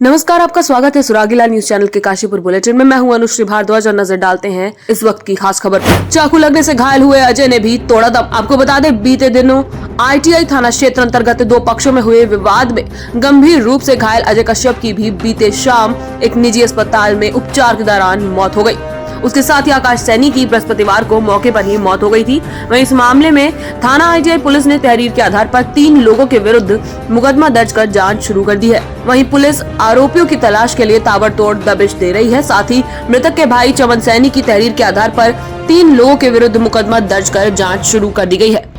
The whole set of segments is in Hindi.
नमस्कार, आपका स्वागत है सुरागीला न्यूज चैनल के काशीपुर बुलेटिन में। मैं हूं अनुश्री भारद्वाज और नजर डालते हैं इस वक्त की खास खबर पर। चाकू लगने से घायल हुए अजय ने भी तोड़ा दम। आपको बता दें, बीते दिनों ITI थाना क्षेत्र अंतर्गत दो पक्षों में हुए विवाद में गंभीर रूप से घायल अजय कश्यप की भी बीते शाम एक निजी अस्पताल में उपचार के दौरान मौत हो गई। उसके साथ ही आकाश सैनी की बृहस्पतिवार को मौके पर ही मौत हो गई थी। वहीं इस मामले में थाना ITI पुलिस ने तहरीर के आधार पर 3 लोगों के विरुद्ध मुकदमा दर्ज कर जांच शुरू कर दी है। वहीं पुलिस आरोपियों की तलाश के लिए ताबड़तोड़ दबिश दे रही है। साथ ही मृतक के भाई चमन सैनी की तहरीर के आधार पर 3 लोगों के विरुद्ध मुकदमा दर्ज कर जाँच शुरू कर दी गई है।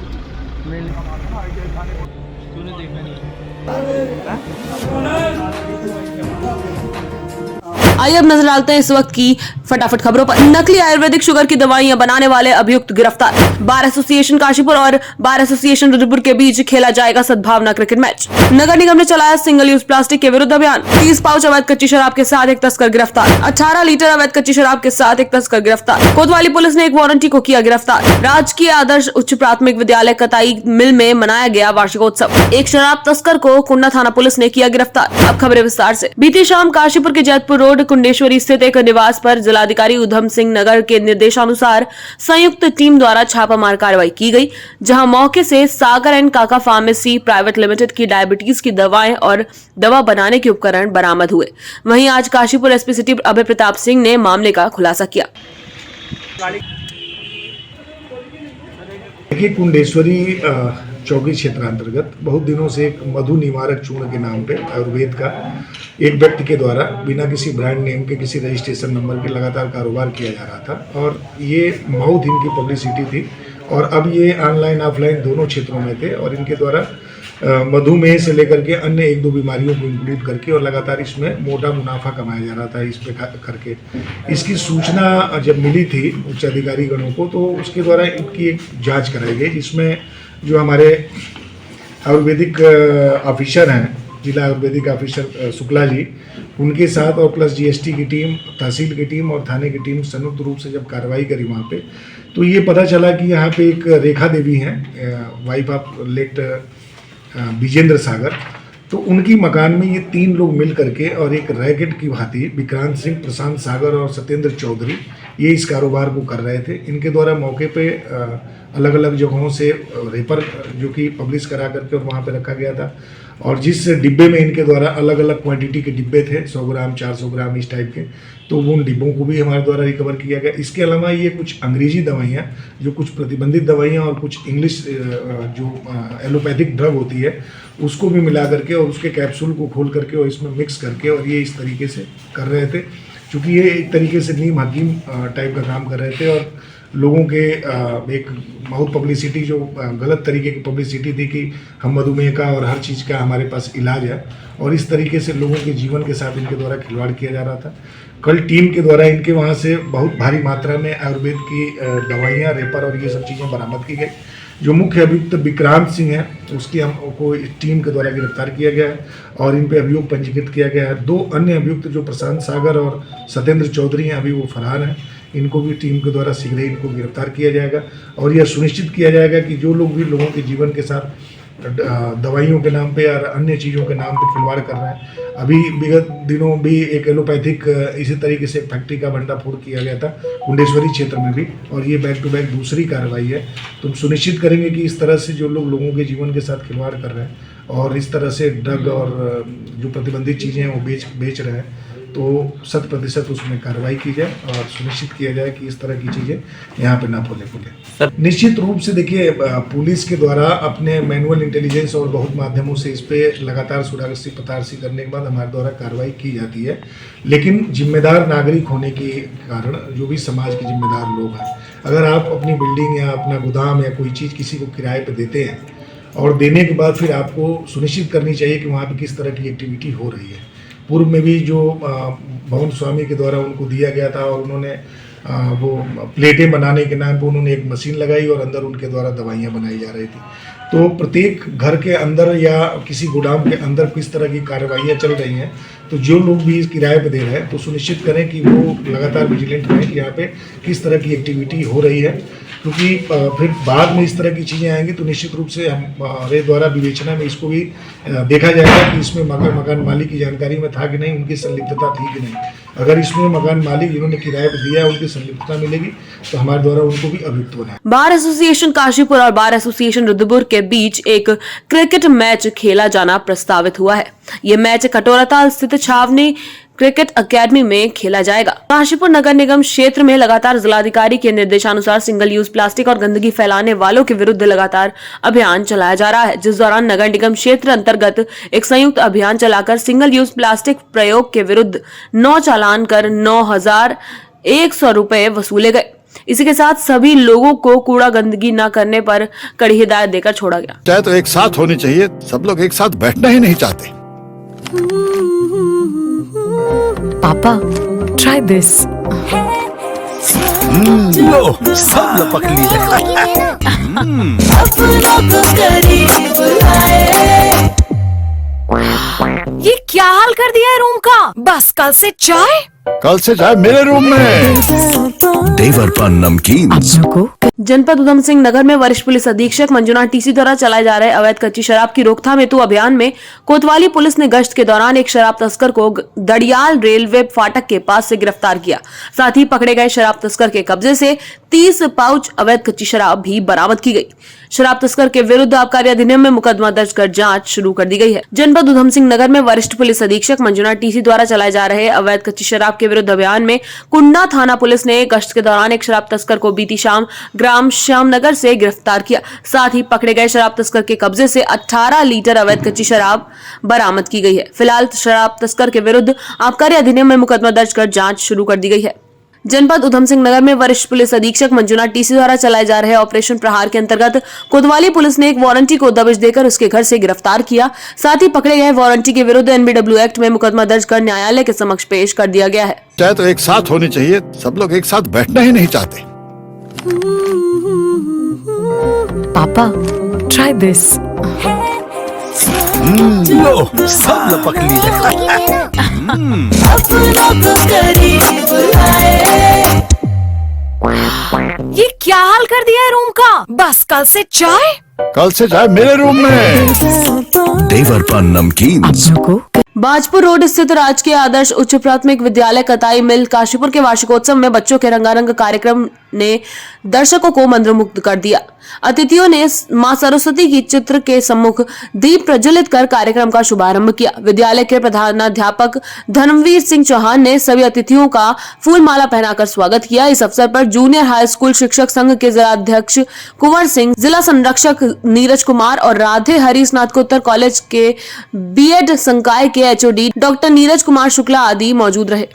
आइए अब नजर डालते हैं इस वक्त की फटाफट खबरों पर। नकली आयुर्वेदिक शुगर की दवाइयां बनाने वाले अभियुक्त गिरफ्तार। बार एसोसिएशन काशीपुर और बार एसोसिएशन रुद्रपुर के बीच खेला जाएगा सद्भावना क्रिकेट मैच। नगर निगम ने चलाया सिंगल यूज प्लास्टिक के विरुद्ध अभियान। 30 पाउच अवैध कच्ची शराब के साथ एक तस्कर गिरफ्तार। 18 लीटर अवैध कच्ची शराब के साथ एक तस्कर गिरफ्तार। कोतवाली पुलिस ने एक वारंटी को किया गिरफ्तार। राजकीय आदर्श उच्च प्राथमिक विद्यालय कताई मिल में मनाया गया वार्षिकोत्सव। एक शराब तस्कर को कुंडा थाना पुलिस ने किया गिरफ्तार। अब खबरें विस्तार से। बीती शाम काशीपुर के जैतपुर रोड कुंडेश्वरी स्थित एक निवास पर जिलाधिकारी उधम सिंह नगर के निर्देशानुसार संयुक्त टीम द्वारा छापामार कार्रवाई की गई, जहां मौके से सागर एंड काका फार्मेसी प्राइवेट लिमिटेड की डायबिटीज की दवाएं और दवा बनाने के उपकरण बरामद हुए। वहीं आज काशीपुर एसपी सिटी अभय प्रताप सिंह ने मामले का खुलासा किया। कुंडेश्वरी चौकी क्षेत्र अंतर्गत बहुत दिनों से एक मधु निवारक चूर्ण के नाम पे आयुर्वेद का एक व्यक्ति के द्वारा बिना किसी ब्रांड नेम के किसी रजिस्ट्रेशन नंबर के लगातार कारोबार किया जा रहा था और ये बहुत इनकी पब्लिसिटी थी और अब ये ऑनलाइन ऑफलाइन दोनों क्षेत्रों में थे और इनके द्वारा मधुमेह से लेकर के अन्य 1-2 बीमारियों को इंक्लूड करके और लगातार इसमें मोटा मुनाफा कमाया जा रहा था इस पे करके। इसकी सूचना जब मिली थी उच्च अधिकारी गणों को तो उसके द्वारा इनकी एक जांच कराई गई, जिसमें जो हमारे आयुर्वेदिक ऑफिसर हैं, जिला आयुर्वेदिक ऑफिसर शुक्ला जी, उनके साथ और प्लस GST की टीम, तहसील की टीम और थाने की टीम संयुक्त रूप से जब कार्रवाई करी वहाँ पे तो ये पता चला कि यहाँ पे एक रेखा देवी हैं, वाइफ ऑफ लेट विजेंद्र सागर, तो उनकी मकान में ये 3 लोग मिल करके और एक रैकेट की भांति विक्रांत सिंह, प्रशांत सागर और सत्येंद्र चौधरी ये इस कारोबार को कर रहे थे। इनके द्वारा मौके पे अलग अलग जगहों से रेपर जो कि पब्लिश करा करके और वहाँ पे रखा गया था और जिस डिब्बे में इनके द्वारा अलग अलग क्वांटिटी के डिब्बे थे, 100 ग्राम 400 ग्राम इस टाइप के, तो वो उन डिब्बों को भी हमारे द्वारा रिकवर किया गया। इसके अलावा ये कुछ अंग्रेजी दवाइयाँ, जो कुछ प्रतिबंधित दवाइयाँ और कुछ इंग्लिश जो एलोपैथिक ड्रग होती है उसको भी मिला करके और उसके कैप्सूल को खोल करके और इसमें मिक्स करके और ये इस तरीके से कर रहे थे, क्योंकि ये एक तरीके से नीम हकीम टाइप का काम कर रहे थे और लोगों के एक बहुत पब्लिसिटी जो गलत तरीके की पब्लिसिटी थी कि हम मधुमेह का और हर चीज़ का हमारे पास इलाज है और इस तरीके से लोगों के जीवन के साथ इनके द्वारा खिलवाड़ किया जा रहा था। कल टीम के द्वारा इनके वहाँ से बहुत भारी मात्रा में आयुर्वेद की दवाइयाँ, रेपर और ये सब चीज़ें बरामद की गई। जो मुख्य अभियुक्त विक्रांत सिंह है उसकी हमको टीम के द्वारा गिरफ्तार किया गया है और इन पे अभियोग पंजीकृत किया गया है। 2 अन्य अभियुक्त जो प्रशांत सागर और सत्येंद्र चौधरी हैं अभी वो फरार हैं, इनको भी टीम के द्वारा शीघ्र ही इनको गिरफ्तार किया जाएगा और यह सुनिश्चित किया जाएगा कि जो लोग भी लोगों के जीवन के साथ दवाइयों के नाम पे और अन्य चीज़ों के नाम पे खिलवाड़ कर रहे हैं। अभी विगत दिनों भी एक एलोपैथिक इसी तरीके से फैक्ट्री का भंडाफोड़ किया गया था कुंडेश्वरी क्षेत्र में भी और ये बैक टू बैक दूसरी कार्रवाई है। तो हम सुनिश्चित करेंगे कि इस तरह से जो लोग लोगों के जीवन के साथ खिलवाड़ कर रहे हैं और इस तरह से ड्रग और जो प्रतिबंधित चीज़ें हैं वो बेच रहे हैं तो 100% उसमें कार्रवाई की जाए और सुनिश्चित किया जाए कि इस तरह की चीज़ें यहाँ पे ना फूले। निश्चित रूप से देखिए, पुलिस के द्वारा अपने मैनुअल इंटेलिजेंस और बहुत माध्यमों से इस पे लगातार सुरागसी पतारसी करने के बाद हमारे द्वारा कार्रवाई की जाती है, लेकिन जिम्मेदार नागरिक होने के कारण जो भी समाज के जिम्मेदार लोग हैं, अगर आप अपनी बिल्डिंग या अपना गोदाम या कोई चीज़ किसी को किराए पर देते हैं और देने के बाद फिर आपको सुनिश्चित करनी चाहिए कि वहाँ पर किस तरह की एक्टिविटी हो रही है। पूर्व में भी जो भवन स्वामी के द्वारा उनको दिया गया था और उन्होंने वो प्लेटें बनाने के नाम पर उन्होंने एक मशीन लगाई और अंदर उनके द्वारा दवाइयाँ बनाई जा रही थी। तो प्रत्येक घर के अंदर या किसी गोदाम के अंदर किस तरह की कार्रवाइयाँ चल रही हैं, तो जो लोग भी इस किराए पर दे रहे हैं तो सुनिश्चित करें कि वो लगातार विजिलेंट रहें कि यहाँ पे किस तरह की एक्टिविटी हो रही है। क्योंकि फिर बाद में इस तरह की चीज़ें आएंगी तो निश्चित रूप से हमारे द्वारा विवेचना में इसको भी देखा जाएगा कि इसमें मकान मालिक की जानकारी में था कि नहीं, उनकी संलिप्तता थी कि नहीं। अगर इसमें मकान मालिक जिन्होंने किराए पर दिया है उनकी संलिप्तता मिलेगी तो हमारे द्वारा उनको भी अभियुक्त बनाए। बार एसोसिएशन काशीपुर और बार एसोसिएशन रुद्रपुर के बीच एक क्रिकेट मैच खेला जाना प्रस्तावित हुआ है। ये मैच कटोराताल स्थित छावनी क्रिकेट अकेडमी में खेला जाएगा। काशीपुर नगर निगम क्षेत्र में लगातार जिलाधिकारी के निर्देशानुसार सिंगल यूज प्लास्टिक और गंदगी फैलाने वालों के विरुद्ध लगातार अभियान चलाया जा रहा है, जिस दौरान नगर निगम क्षेत्र अंतर्गत एक संयुक्त अभियान चलाकर सिंगल यूज प्लास्टिक प्रयोग के विरुद्ध 9 चालान कर 9,100 रुपए वसूले गए। इसी के साथ सभी लोगों को कूड़ा गंदगी न करने पर कड़ी हिदायत देकर छोड़ा गया। चाहे तो एक साथ होनी चाहिए, सब लोग एक साथ बैठना ही नहीं चाहते। पापा, try this. लो, सब लपक लिए। ये क्या हाल कर दिया है रूम का? बस कल से चाय। कल से चाय मेरे रूम में। देवर पान नमकीन। जनपद उधम सिंह नगर में वरिष्ठ पुलिस अधीक्षक मंजुनाथ टीसी द्वारा चलाए जा रहे अवैध कच्ची शराब की रोकथाम हेतु अभियान में कोतवाली पुलिस ने गश्त के दौरान एक शराब तस्कर को दड़ियाल रेलवे फाटक के पास से गिरफ्तार किया। साथ ही पकड़े गए शराब तस्कर के कब्जे से 30 पाउच अवैध कच्ची शराब भी बरामद की गई। शराब तस्कर के विरुद्ध आबकारी अधिनियम में मुकदमा दर्ज कर जांच शुरू कर दी गई है। जनपद उधम सिंह नगर में वरिष्ठ पुलिस अधीक्षक मंजुनाथ टीसी द्वारा चलाए जा रहे अवैध कच्ची शराब के विरुद्ध अभियान में कुंडा थाना पुलिस ने गश्त के दौरान एक शराब तस्कर को बीती शाम ग्राम श्यामनगर से गिरफ्तार किया। साथ ही पकड़े गए शराब तस्कर के कब्जे से 18 लीटर अवैध कच्ची शराब बरामद की गई है। फिलहाल शराब तस्कर के विरुद्ध आबकारी अधिनियम में मुकदमा दर्ज कर जांच शुरू कर दी गई है। जनपद उधम सिंह नगर में वरिष्ठ पुलिस अधीक्षक मंजुनाथ टीसी द्वारा चलाए जा रहे ऑपरेशन प्रहार के अंतर्गत कोतवाली पुलिस ने एक वारंटी को दबिश देकर उसके घर से गिरफ्तार किया। साथ ही पकड़े गए वारंटी के विरुद्ध NBW एक्ट में मुकदमा दर्ज कर न्यायालय के समक्ष पेश कर दिया गया है। चाहे तो एक साथ होनी चाहिए, सब लोग एक साथ बैठना ही नहीं चाहते। पापा, try this. लो, सब लपक लिए। ये क्या हाल कर दिया है रूम का? बस कल से चाय। कल से चाय मेरे रूम में। देवर पान नमकीन। बाजपुर रोड स्थित राजकीय आदर्श उच्च प्राथमिक विद्यालय कताई मिल काशीपुर के वार्षिकोत्सव में बच्चों के रंगारंग कार्यक्रम ने दर्शकों को मंत्रमुग्ध कर दिया। अतिथियों ने मां सरस्वती की चित्र के सम्मुख दीप प्रज्वलित कर कार्यक्रम का शुभारंभ किया। विद्यालय के प्रधानाध्यापक धर्मवीर सिंह चौहान ने सभी अतिथियों का फूल माला पहनाकर स्वागत किया। इस अवसर पर जूनियर हाई स्कूल शिक्षक संघ के जिलाध्यक्ष कुंवर सिंह, जिला संरक्षक नीरज कुमार और राधे हरी स्नातकोत्तर कॉलेज के B.Ed संकाय के HOD डॉक्टर नीरज कुमार शुक्ला आदि मौजूद रहे।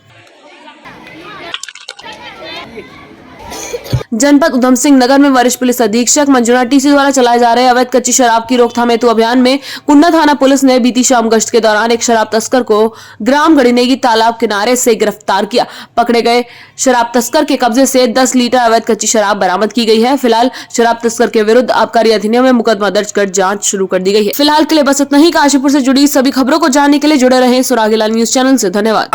जनपद उधम सिंह नगर में वरिष्ठ पुलिस अधीक्षक मंजुनाथ टीसी द्वारा चलाए जा रहे अवैध कच्ची शराब की रोकथाम हेतु अभियान में कुंडा थाना पुलिस ने बीती शाम गश्त के दौरान एक शराब तस्कर को ग्राम गड़ीनेगी तालाब किनारे से गिरफ्तार किया। पकड़े गए शराब तस्कर के कब्जे से 10 लीटर अवैध कच्ची शराब बरामद की गई है। फिलहाल शराब तस्कर के विरुद्ध आबकारी अधिनियम में मुकदमा दर्ज कर जाँच शुरू कर दी गई है। फिलहाल के लिए बस इतना ही। काशीपुर से जुड़ी सभी खबरों को जानने के लिए जुड़े रहे सुरागीलाल न्यूज चैनल से। धन्यवाद।